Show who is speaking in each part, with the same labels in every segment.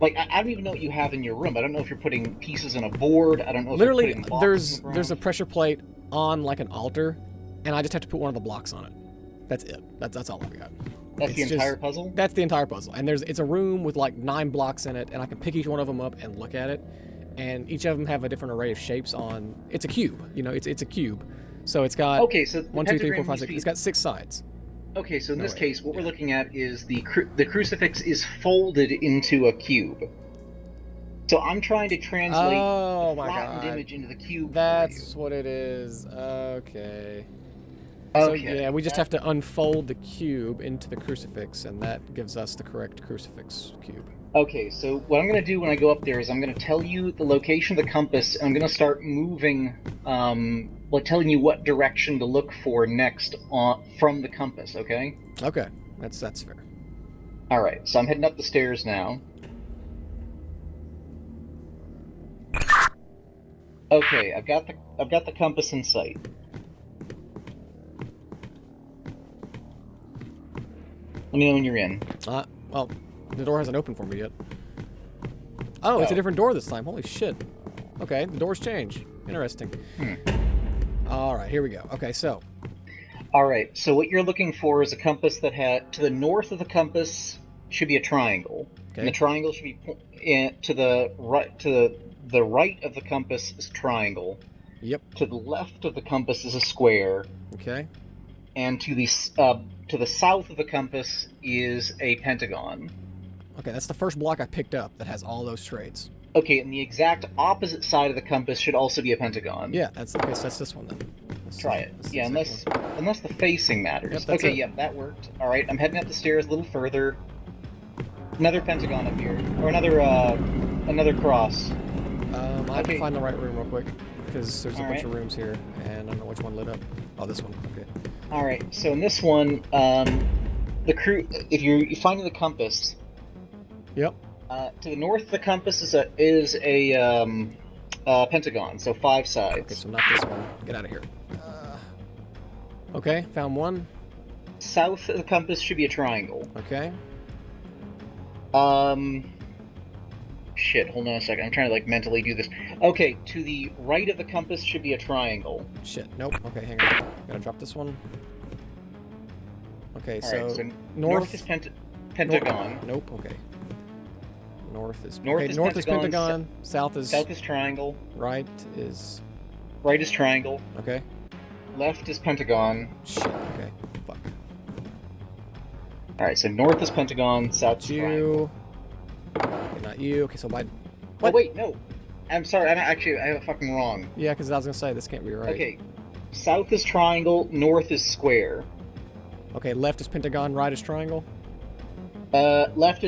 Speaker 1: Like, I don't even know what you have in your room. I don't know if you're putting pieces in a board. I don't know if you're
Speaker 2: Literally,
Speaker 1: putting blocks in the
Speaker 2: there's a
Speaker 1: ground.
Speaker 2: pressure plate on like an altar, and I just have to put one of the blocks on it. That's it. That's all I've got.
Speaker 1: That's the
Speaker 2: It's
Speaker 1: entire
Speaker 2: just
Speaker 1: puzzle?
Speaker 2: that's the entire puzzle. And it's a room with like 9 blocks in it, and I can pick each one of them up and look at it. And each of them have a different array of shapes on. It's a cube, it's a cube. So it's got
Speaker 1: Okay, so the
Speaker 2: one, two, three, four,
Speaker 1: pentagram
Speaker 2: five,
Speaker 1: needs to
Speaker 2: six. It's
Speaker 1: be...
Speaker 2: got 6 sides.
Speaker 1: Okay, so in
Speaker 2: No
Speaker 1: this
Speaker 2: wait,
Speaker 1: case, what we're
Speaker 2: yeah.
Speaker 1: looking at is the crucifix is folded into a cube. So I'm trying to translate the
Speaker 2: Oh my
Speaker 1: flattened
Speaker 2: god,
Speaker 1: image into the cube for you.
Speaker 2: that's what it is. Okay. So yeah,
Speaker 1: Okay,
Speaker 2: we just
Speaker 1: that...
Speaker 2: have to unfold the cube into the crucifix, and that gives us the correct crucifix cube.
Speaker 1: Okay, so what I'm going to do when I go up there is I'm going to tell you the location of the compass, and I'm going to start moving, like telling you what direction to look for next from the compass, okay?
Speaker 2: Okay, that's fair.
Speaker 1: Alright, so I'm heading up the stairs now. Okay, I've got the compass in sight. Let me know when you're in.
Speaker 2: Well, the door hasn't opened for me yet. Oh, it's a
Speaker 1: Oh.
Speaker 2: different door this time. Holy shit. Okay, the doors change. Interesting. All right, here we go. Okay, so.
Speaker 1: Alright, so what you're looking for is a compass that had... To the north of the compass should be a triangle.
Speaker 2: Okay.
Speaker 1: And the triangle should be to the right of the compass is a triangle.
Speaker 2: Yep.
Speaker 1: To the left of the compass is a square.
Speaker 2: Okay.
Speaker 1: And to the south of the compass is a pentagon.
Speaker 2: Okay, that's the first block I picked up that has all those traits.
Speaker 1: Okay, and the exact opposite side of the compass should also be a pentagon.
Speaker 2: Yeah, that's okay. So that's this one then.
Speaker 1: Try it. Yeah, unless the facing matters.
Speaker 2: Yep, that's
Speaker 1: okay,
Speaker 2: it.
Speaker 1: yeah, that worked. All right, I'm heading up the stairs a little further. Another pentagon up here, or another cross.
Speaker 2: I have to find the right room real quick because there's a bunch
Speaker 1: right.
Speaker 2: of rooms here, and I don't know which one lit up. Oh, this one. Okay.
Speaker 1: All right, so in this one, if you're finding the compass.
Speaker 2: Yep.
Speaker 1: To the north of the compass is a pentagon, so 5 sides.
Speaker 2: Okay, so not this one. Get out of here. Okay, found one.
Speaker 1: South of the compass should be a triangle.
Speaker 2: Okay.
Speaker 1: Shit, hold on a second. I'm trying to, like, mentally do this. Okay, to the right of the compass should be a triangle.
Speaker 2: Shit, nope. Okay, hang on. Gotta drop this one. Okay,
Speaker 1: so
Speaker 2: north
Speaker 1: is pentagon.
Speaker 2: Nope, okay. North is
Speaker 1: pentagon.
Speaker 2: South is
Speaker 1: triangle.
Speaker 2: Right is
Speaker 1: triangle.
Speaker 2: Okay.
Speaker 1: Left is pentagon.
Speaker 2: Shit, okay. Fuck.
Speaker 1: Alright, so north is pentagon, south is triangle.
Speaker 2: Okay, not you. Okay, so by...
Speaker 1: What? Oh, wait, no. I'm sorry, I have it fucking wrong.
Speaker 2: Yeah, because I was gonna say, this can't be right.
Speaker 1: Okay. South is triangle, north is square.
Speaker 2: Okay, left is pentagon, right is triangle?
Speaker 1: Left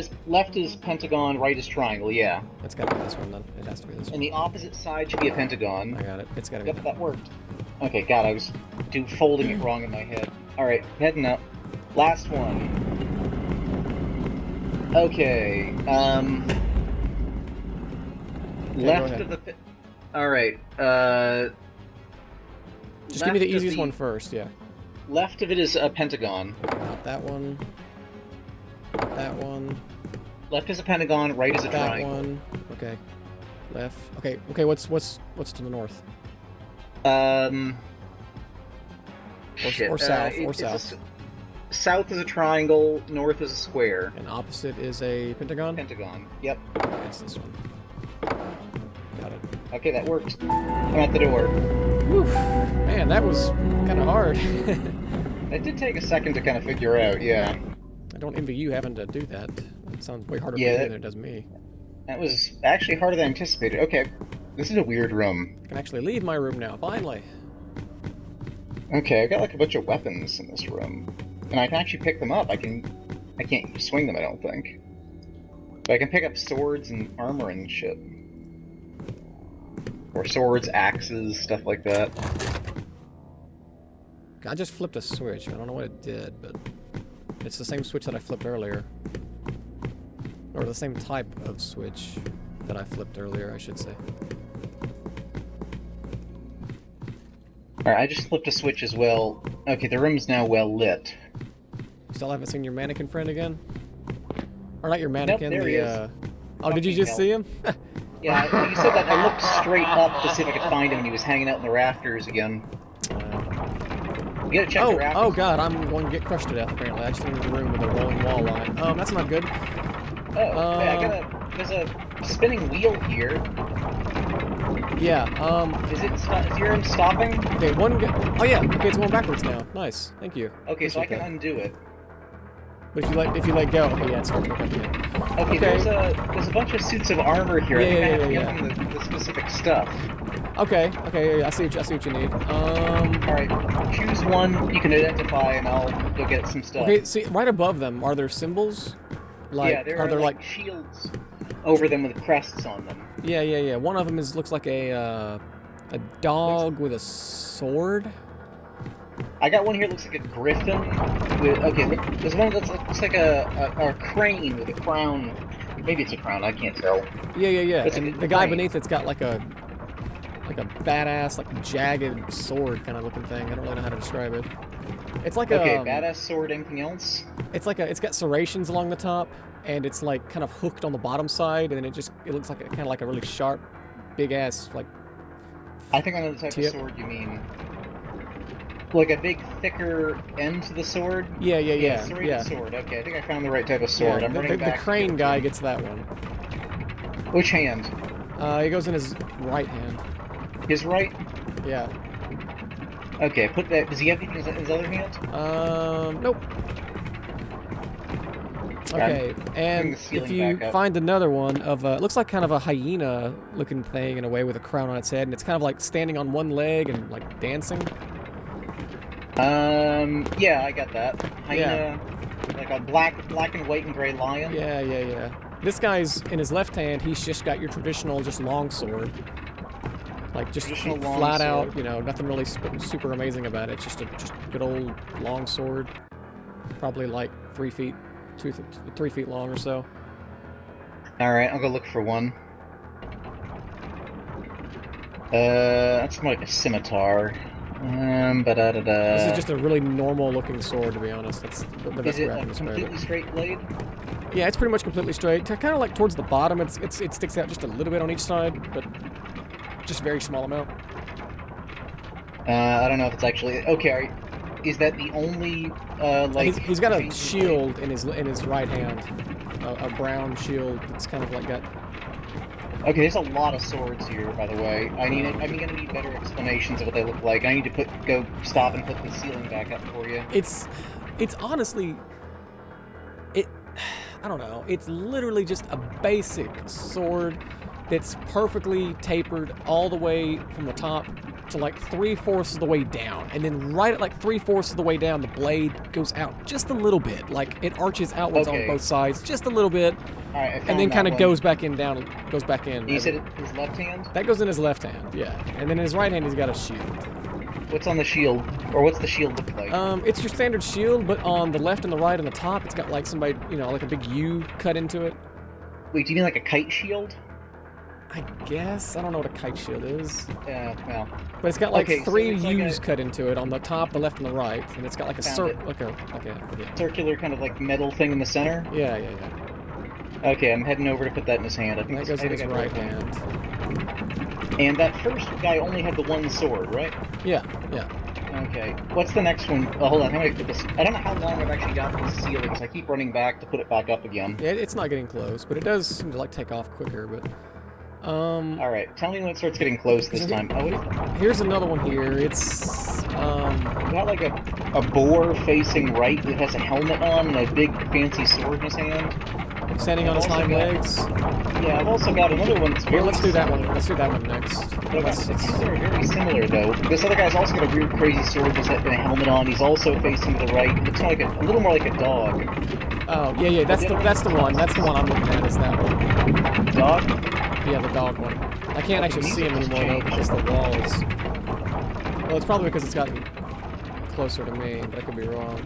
Speaker 1: is pentagon, right is triangle, yeah.
Speaker 2: It's gotta be this one then. It has to be this one.
Speaker 1: And the opposite side should be a pentagon.
Speaker 2: I got it. It's gotta be
Speaker 1: Yep, that worked. Okay, God, I was folding it wrong in my head. Alright, heading up. Last one. Okay, left of the... Alright,
Speaker 2: just give me the easiest one first, yeah.
Speaker 1: Left of it is a pentagon.
Speaker 2: Okay, not that one. Not that one.
Speaker 1: Left is a pentagon, right is a triangle.
Speaker 2: That one. Okay. Left. Okay, what's to the north? Or south.
Speaker 1: South is a triangle, north is a square.
Speaker 2: And opposite is a pentagon?
Speaker 1: Pentagon, yep.
Speaker 2: Okay, it's this one. Got it.
Speaker 1: Okay, that worked. I'm at the door.
Speaker 2: Whew. Man, that was kind of hard.
Speaker 1: It did take a second to kind of figure out, yeah.
Speaker 2: I don't envy you having to do that. That sounds way harder for you than it does me.
Speaker 1: That was actually harder than anticipated. Okay, this is a weird room.
Speaker 2: I can actually leave my room now, finally.
Speaker 1: Okay, I've got like a bunch of weapons in this room. And I can actually pick them up. I can't swing them, I don't think. But I can pick up swords and armor and shit. Or swords, axes, stuff like that.
Speaker 2: I just flipped a switch. I don't know what it did, but it's the same switch that I flipped earlier. Or the same type of switch that I flipped earlier, I should say.
Speaker 1: Alright, I just flipped a switch as well. Okay, the room's now well lit.
Speaker 2: Still haven't seen your mannequin friend again? Or not your mannequin,
Speaker 1: nope, there he is.
Speaker 2: Oh, did you just see him?
Speaker 1: Yeah, you said that. I looked straight up to see if I could find him, and he was hanging out in the rafters again. You gotta check the rafters.
Speaker 2: Oh god, I'm going to get crushed to death apparently. I just entered a room with a rolling wall on it. That's not good.
Speaker 1: Oh, hey, there's a spinning wheel here.
Speaker 2: Yeah,
Speaker 1: is yours stopping?
Speaker 2: Okay, oh yeah, okay, it's going backwards now. Nice, thank you.
Speaker 1: Okay, so I can undo it.
Speaker 2: But if you let go, okay, yeah, it starts back up again.
Speaker 1: Okay, there's a bunch of suits of armor here. I think I have to give them the specific stuff.
Speaker 2: Okay, yeah, I see what you need.
Speaker 1: Alright, choose one you can identify and I'll go get some stuff.
Speaker 2: Okay, see, right above them, are there symbols? Like,
Speaker 1: yeah, there are like shields over them with crests on them.
Speaker 2: Yeah. One of them looks like a dog with a sword.
Speaker 1: I got one here that looks like a griffin. There's one that looks like a crane with a crown. Maybe it's a crown, I can't tell.
Speaker 2: Yeah. And the guy beneath it's got like a badass, like jagged sword kind of looking thing. I don't really know how to describe it. It's like
Speaker 1: badass sword. Anything else?
Speaker 2: It's got serrations along the top, and it's like kind of hooked on the bottom side, and then it looks like kind of like a really sharp, big ass like.
Speaker 1: I think I know the type of sword you mean. Like a big, thicker end to the sword?
Speaker 2: Yeah.
Speaker 1: Serrated sword. Okay, I think I found the right type of sword.
Speaker 2: Yeah,
Speaker 1: I'm running back.
Speaker 2: The crane guy gets that one.
Speaker 1: Which hand?
Speaker 2: He goes in his right hand.
Speaker 1: His right?
Speaker 2: Yeah.
Speaker 1: Okay, put that. Does he have anything in his other hand?
Speaker 2: Nope. Okay, and if you find another one of it looks like kind of a hyena-looking thing in a way with a crown on its head, and it's kind of like standing on one leg and like dancing.
Speaker 1: Yeah, I got that. Hyena, like a black and white and gray lion.
Speaker 2: Yeah. This guy's in his left hand. He's just got your traditional, just longsword. Like just flat out, you know, nothing really super amazing about it. Just good old longsword, probably like 3 feet, 3 feet long or so.
Speaker 1: All right, I'll go look for one. That's more like a scimitar.
Speaker 2: This is just a really normal-looking sword, to be honest. That's the best way I can describe it.
Speaker 1: Completely straight blade?
Speaker 2: Yeah, it's pretty much completely straight. Kind of like towards the bottom, it sticks out just a little bit on each side, but just very small amount.
Speaker 1: I don't know if it's actually okay. Is that the only like?
Speaker 2: He's got a shield in his right hand, a brown shield that's kind of like got.
Speaker 1: Okay, there's a lot of swords here, by the way. I'm gonna need better explanations of what they look like. I need to go stop and put the ceiling back up for you.
Speaker 2: It's honestly, I don't know. It's literally just a basic sword that's perfectly tapered all the way from the top to like 3/4 of the way down, and then right at like 3/4 of the way down, the blade goes out just a little bit, like it arches outwards on both sides just a little bit, and then kind of goes back in.
Speaker 1: You said his left hand?
Speaker 2: That goes in his left hand, yeah, and then in his right hand he's got a shield.
Speaker 1: What's on the shield, or what's the shield look like?
Speaker 2: It's your standard shield, but on the left and the right and the top, it's got like somebody, you know, like a big U cut into it.
Speaker 1: Wait, do you mean like a kite shield?
Speaker 2: I guess. I don't know what a kite shield is.
Speaker 1: Yeah, well.
Speaker 2: But it's got like three U's cut into it on the top, the left, and the right, and it's got like a
Speaker 1: circular kind of like metal thing in the center.
Speaker 2: Yeah.
Speaker 1: Okay, I'm heading over to put that in his hand. I think
Speaker 2: that goes in his right hand.
Speaker 1: And that first guy only had the one sword, right?
Speaker 2: Yeah.
Speaker 1: Okay. What's the next one? Oh, hold on. How do I put this? I don't know how long I've actually got this ceiling, so I keep running back to put it back up again.
Speaker 2: Yeah, it's not getting close, but it does seem to like take off quicker. But
Speaker 1: Alright, tell me when it starts getting close this time.
Speaker 2: Here's another one here. It's
Speaker 1: got like a boar facing right that has a helmet on and a big fancy sword in his hand.
Speaker 2: Standing on his hind legs.
Speaker 1: Yeah, I've also got another one that's
Speaker 2: let's do that one. Let's do that one next.
Speaker 1: They're very similar though. This other guy's also got a weird crazy sword with a helmet on. He's also facing to the right. It looks like a little more like a dog.
Speaker 2: Oh, yeah, that's the one. That's the one I'm looking at, is that one.
Speaker 1: Dog?
Speaker 2: Yeah, the dog one. I can't actually see him anymore though because the wall is. Well, it's probably because it's gotten closer to me, but I could be wrong.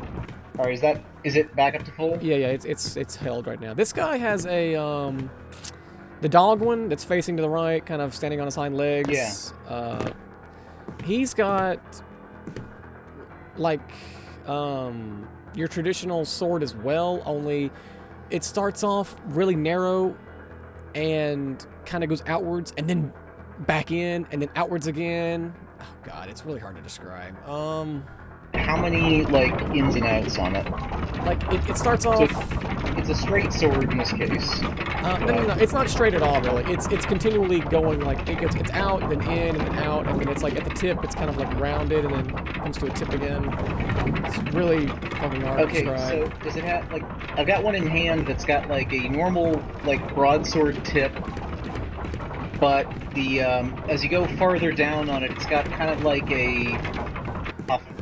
Speaker 1: Alright, is it back up to full?
Speaker 2: Yeah, it's held right now. This guy has a the dog one that's facing to the right, kind of standing on his hind legs.
Speaker 1: Yeah.
Speaker 2: He's got like your traditional sword as well, only it starts off really narrow and kind of goes outwards and then back in and then outwards again. Oh god, it's really hard to describe.
Speaker 1: How many, like, ins and outs on it?
Speaker 2: Like it starts
Speaker 1: So
Speaker 2: off.
Speaker 1: it's a straight sword in this case.
Speaker 2: No, it's not straight at all, really. It's continually going like it's out, then in, and then out, and then it's like at the tip, it's kind of like rounded, and then comes to a tip again. It's really fucking hard to
Speaker 1: Okay,
Speaker 2: describe.
Speaker 1: so does it have, like, I've got one in hand that's got like a normal, like, broadsword tip, but the as you go farther down on it, it's got kind of like a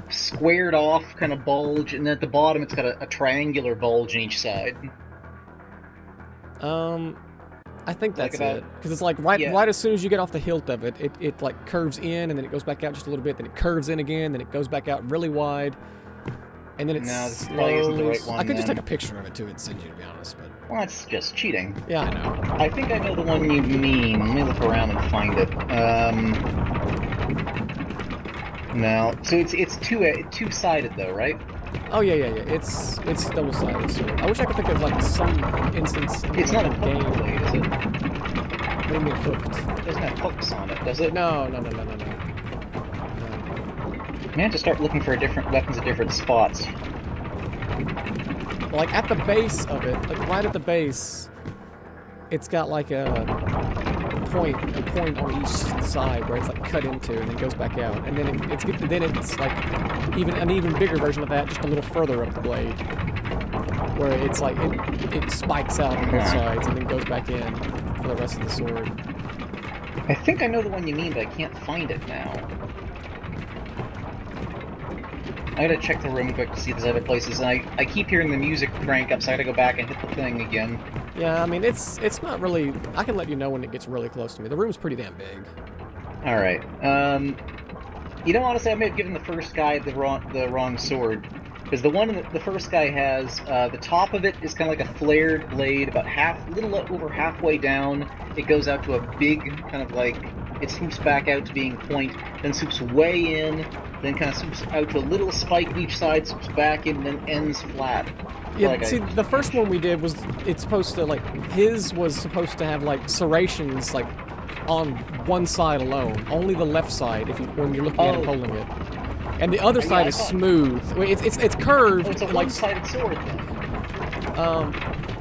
Speaker 1: squared off kind of bulge, and at the bottom it's got a triangular bulge on each side.
Speaker 2: I think that's
Speaker 1: Like about-
Speaker 2: it. Because it's like right
Speaker 1: yeah.
Speaker 2: right as soon as you get off the hilt of it, it like curves in and then it goes back out just a little bit, then it curves in again, then it goes back out really wide. And then it
Speaker 1: No, this probably isn't the right
Speaker 2: slows.
Speaker 1: one,
Speaker 2: I could just
Speaker 1: then.
Speaker 2: take a picture of it too and send you, to be honest, but
Speaker 1: Well, that's just cheating.
Speaker 2: yeah, I know.
Speaker 1: I think I know the one you mean. Let me look around and find it. No. So it's two-sided though, right?
Speaker 2: Oh yeah. It's double-sided sword. I wish I could think of like some instance in
Speaker 1: It's not a
Speaker 2: like,
Speaker 1: hook
Speaker 2: game.
Speaker 1: blade, is it?
Speaker 2: What do you mean hooked?
Speaker 1: It doesn't have hooks on it, does it?
Speaker 2: No.
Speaker 1: I have to start looking for different weapons at different spots.
Speaker 2: Like at the base of it, like right at the base, it's got like a point on each side where it's like cut into and then goes back out, and then it's like an even bigger version of that, just a little further up the blade, where it's like it spikes out on both sides and then goes back in for the rest of the sword.
Speaker 1: I think I know the one you mean, but I can't find it now. I gotta check the room quick to see if there's other places, and I keep hearing the music crank up, so I gotta go back and hit the thing again.
Speaker 2: Yeah, I mean it's not really. I can let you know when it gets really close to me. The room's pretty damn big.
Speaker 1: Alright, you know, honestly, I may have given the first guy the wrong sword. Because the one the first guy has, the top of it is kind of like a flared blade, about little over halfway down. It goes out to a big, kind of like, it swoops back out to being point, then swoops way in, then kind of swoops out to a little spike on each side, swoops back in, and then ends flat.
Speaker 2: Yeah,
Speaker 1: Like
Speaker 2: see, the first one we did was, it's supposed to, like, his was supposed to have, like, serrations, like, on one side alone. Only the left side, when you're looking at him holding it. And the other side
Speaker 1: I
Speaker 2: is
Speaker 1: thought-
Speaker 2: smooth. Wait, it's curved.
Speaker 1: Oh, it's a
Speaker 2: like,
Speaker 1: one-sided sword, then.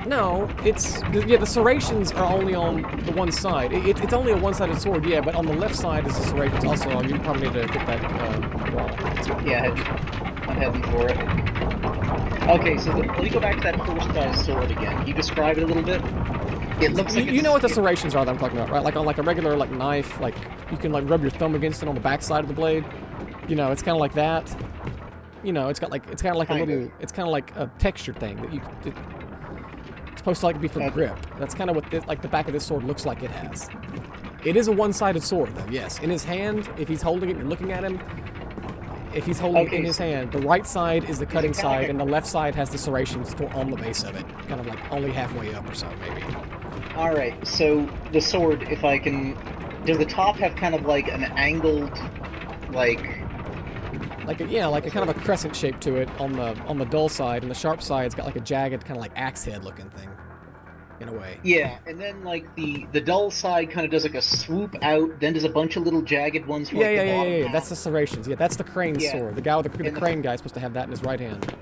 Speaker 2: no, the serrations are only on the one side. It's only a one-sided sword, yeah, but on the left side is the serrations also. You probably need to get that wall.
Speaker 1: Yeah, I'm heading for it. Okay, so let me go back to that first guy's sword again. Can you describe it a little bit? It looks like
Speaker 2: You know what the serrations are that I'm talking about, right? Like on like a regular like knife, like you can like rub your thumb against it on the back side of the blade. You know, it's kind of like that. You know, it's kind of like a little. It's kind of like a texture thing that it's supposed to like be for grip. That's kind of what like the back of this sword looks like it has. It is a one-sided sword, though. Yes, in his hand, if he's holding it and looking at him, if he's holding it in his hand, the right side is the cutting side, and the left side has the serrations on the base of it, kind of like only halfway up or so, maybe.
Speaker 1: All right, so the sword, if I can, does the top have kind of like an angled, like
Speaker 2: a kind of a crescent shape to it on the dull side, and the sharp side's got like a jagged kind of like axe head looking thing, in a way.
Speaker 1: Yeah, and then like the dull side kind of does like a swoop out, then does a bunch of little jagged ones. For, like, the bottom half.
Speaker 2: That's the serrations. Yeah, that's the crane sword. The guy with the crane guy's supposed to have that in his right hand.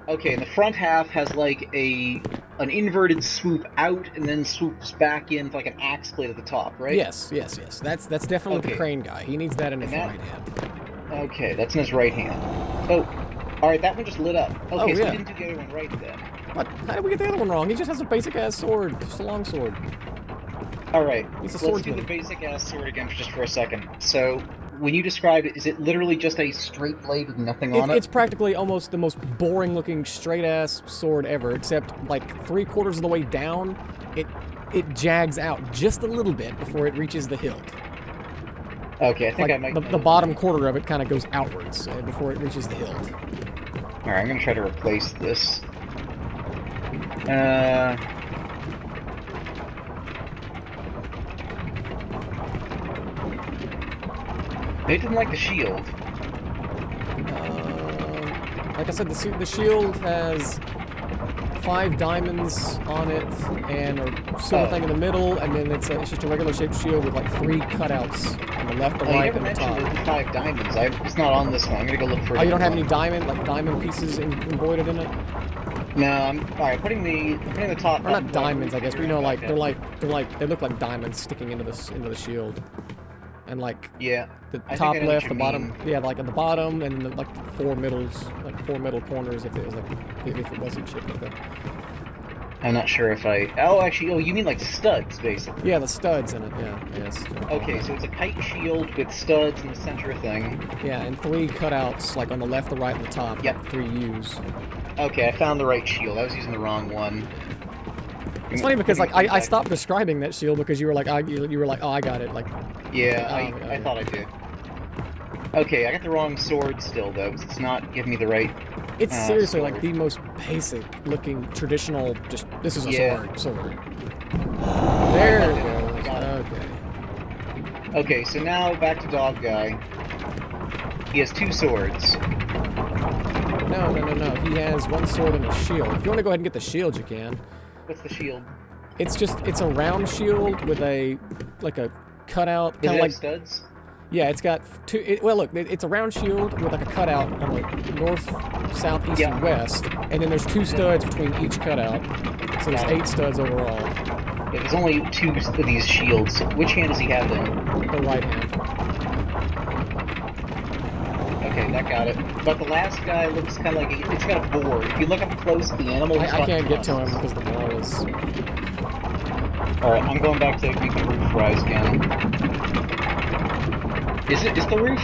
Speaker 1: Okay, and the front half has like an inverted swoop out and then swoops back in with like an axe blade at the top, right?
Speaker 2: Yes. That's definitely the crane guy. He needs that in his right hand.
Speaker 1: Okay, that's in his right hand. Oh, alright, that one just lit up. Okay, so we didn't do the other one right then.
Speaker 2: What? How did we get the other one wrong? He just has a basic-ass sword. Just a long sword.
Speaker 1: Alright,
Speaker 2: He's a
Speaker 1: let's do
Speaker 2: swordsman.
Speaker 1: the basic-ass sword again just for a second. So, when you describe it, is it literally just a straight blade with nothing on it?
Speaker 2: It's practically almost the most boring-looking, straight-ass sword ever, except, like, 3/4 of the way down, it jags out just a little bit before it reaches the hilt.
Speaker 1: Okay, I think
Speaker 2: like
Speaker 1: I might...
Speaker 2: the bottom quarter of it kind of goes outwards before it reaches the hilt.
Speaker 1: Alright, I'm gonna try to replace this. They didn't like the shield.
Speaker 2: Like I said, the shield has 5 diamonds on it, and a silver thing in the middle, and then it's just a regular shaped shield with like 3 cutouts on the left, the
Speaker 1: Oh, you
Speaker 2: right,
Speaker 1: never
Speaker 2: and the
Speaker 1: mentioned
Speaker 2: top.
Speaker 1: the 5 diamonds. It's not on this one. I'm gonna go look for it.
Speaker 2: Oh, you don't have any diamond pieces embroidered in it?
Speaker 1: No, alright, putting the top.
Speaker 2: Or not diamonds, I guess, but you know, like
Speaker 1: Okay.
Speaker 2: they look like diamonds sticking into the shield, and like
Speaker 1: Yeah.
Speaker 2: the
Speaker 1: I think
Speaker 2: top
Speaker 1: I know what
Speaker 2: left,
Speaker 1: you
Speaker 2: the bottom,
Speaker 1: mean.
Speaker 2: yeah, like at the bottom, and like the 4 middle corners. If it was like if it wasn't shaped like that.
Speaker 1: I'm not sure if I. Oh, actually, you mean like studs, basically.
Speaker 2: Yeah, the studs in it. Yeah, yes.
Speaker 1: Okay, so it's a kite shield with studs in the center thing.
Speaker 2: Yeah, and 3 cutouts like on the left, the right, and the top.
Speaker 1: Yep.
Speaker 2: Like 3 U's.
Speaker 1: Okay, I found the right shield. I was using the wrong one.
Speaker 2: It's funny because like I stopped describing that shield because you were like you were like, oh, I got it. Like
Speaker 1: Yeah, I
Speaker 2: yeah.
Speaker 1: thought I did. Okay, I got the wrong sword still though, because it's not giving me the right.
Speaker 2: it's seriously like
Speaker 1: sword.
Speaker 2: the most basic looking traditional. Just this is a
Speaker 1: Yeah.
Speaker 2: sword. There it
Speaker 1: I
Speaker 2: goes.
Speaker 1: got it.
Speaker 2: Okay.
Speaker 1: Okay, so now back to Dog Guy. He has 2 swords.
Speaker 2: No. He has 1 sword and a shield. If you want to go ahead and get the shield, you can.
Speaker 1: What's the shield?
Speaker 2: It's a round shield with a cutout,
Speaker 1: Does
Speaker 2: kind
Speaker 1: it
Speaker 2: of like
Speaker 1: have studs?
Speaker 2: yeah. It's got 2. Well, look, it's a round shield with like a cutout on the north, south, east,
Speaker 1: Yeah.
Speaker 2: and west, and then there's 2 studs between each cutout. So there's
Speaker 1: Got it.
Speaker 2: 8 studs overall.
Speaker 1: Yeah, there's only 2 of these shields. Which hand does he have then?
Speaker 2: The right hand.
Speaker 1: Okay, that got it. But the last guy looks kind of like it's got a board. If you look up close at the animal, he's
Speaker 2: I
Speaker 1: got
Speaker 2: can't get to him
Speaker 1: tusks.
Speaker 2: because the wall is.
Speaker 1: Alright, I'm going back to make the roof rise again. Is the roof?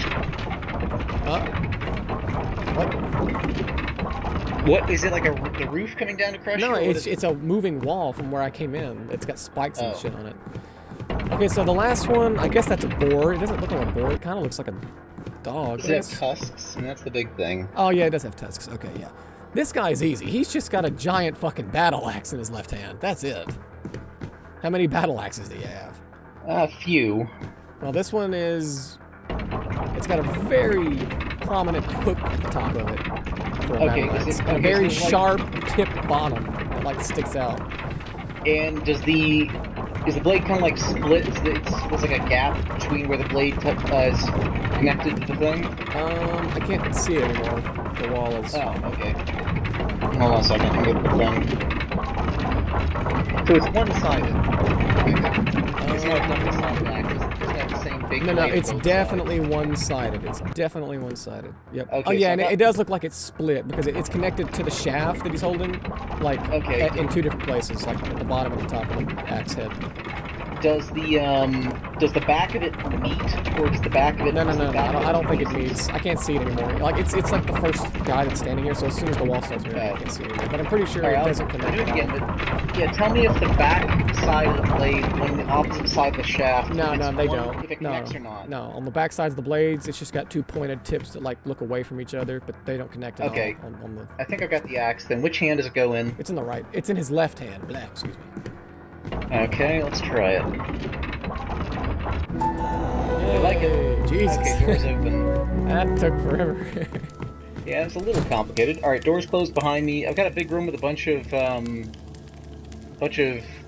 Speaker 2: What?
Speaker 1: What is it like the roof coming down to crush
Speaker 2: No,
Speaker 1: you? or what
Speaker 2: it's
Speaker 1: is it?
Speaker 2: it's a moving wall from where I came in. It's got spikes and
Speaker 1: Oh.
Speaker 2: shit on it. Okay, so the last one, I guess that's a boar. It doesn't look like a boar. It kind of looks like a dog.
Speaker 1: Does
Speaker 2: but
Speaker 1: it have
Speaker 2: it's-
Speaker 1: tusks? And that's the big thing.
Speaker 2: Oh yeah, it does have tusks. Okay, yeah. This guy's easy. He's just got a giant fucking battle axe in his left hand. That's it. How many battle axes do you have?
Speaker 1: A few.
Speaker 2: Well, this one is. It's got a very prominent hook at the top of it for a
Speaker 1: Okay,
Speaker 2: battle
Speaker 1: is
Speaker 2: axe,
Speaker 1: it-
Speaker 2: and a
Speaker 1: okay,
Speaker 2: very
Speaker 1: so it's like-
Speaker 2: sharp tip bottom that like sticks out.
Speaker 1: And is the blade kind of like split? There's like a gap between where the blade is connected to the thing?
Speaker 2: I can't see it anymore. The wall is.
Speaker 1: Oh, okay. Hold on a second, I'm gonna put the thing. So it's one-sided. Okay. It's not a double-sided axe. It doesn't have the same big
Speaker 2: No,
Speaker 1: blade
Speaker 2: it's
Speaker 1: on both
Speaker 2: definitely
Speaker 1: sides.
Speaker 2: one-sided. It's definitely one-sided. Yep.
Speaker 1: Okay,
Speaker 2: Oh yeah,
Speaker 1: so
Speaker 2: and
Speaker 1: that-
Speaker 2: it does look like it's split because it's connected to the shaft that he's holding, like
Speaker 1: Okay.
Speaker 2: in 2 different places, like at the bottom and the top of the axe head.
Speaker 1: Does the back of it meet, or does the back of it?
Speaker 2: No.
Speaker 1: does the back of
Speaker 2: I don't think it
Speaker 1: pieces?
Speaker 2: meets. I can't see it anymore. Like it's like the first guy that's standing here. So as soon as the wall starts moving, I
Speaker 1: Oh.
Speaker 2: can't see it anymore. But I'm pretty sure
Speaker 1: Alright,
Speaker 2: it
Speaker 1: I'll
Speaker 2: doesn't connect.
Speaker 1: do it
Speaker 2: at
Speaker 1: again,
Speaker 2: all.
Speaker 1: but yeah, tell me if the back side of the blade, on the opposite side of the shaft,
Speaker 2: No,
Speaker 1: if
Speaker 2: no,
Speaker 1: it's
Speaker 2: they
Speaker 1: one-
Speaker 2: don't.
Speaker 1: If it
Speaker 2: No,
Speaker 1: connects or not.
Speaker 2: no. On the back sides of the blades, it's just got 2 pointed tips that like look away from each other, but they don't connect at
Speaker 1: Okay.
Speaker 2: all. On the,
Speaker 1: I think I've got the axe then. Which hand does it go in?
Speaker 2: it's in the right. It's in his left hand. Blah, excuse me.
Speaker 1: Okay, let's try it.
Speaker 2: I
Speaker 1: like it.
Speaker 2: Jesus.
Speaker 1: Okay, doors open.
Speaker 2: That took forever.
Speaker 1: Yeah, it's a little complicated. Alright, doors closed behind me. I've got a big room with a bunch of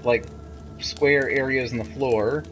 Speaker 1: like square areas in the floor.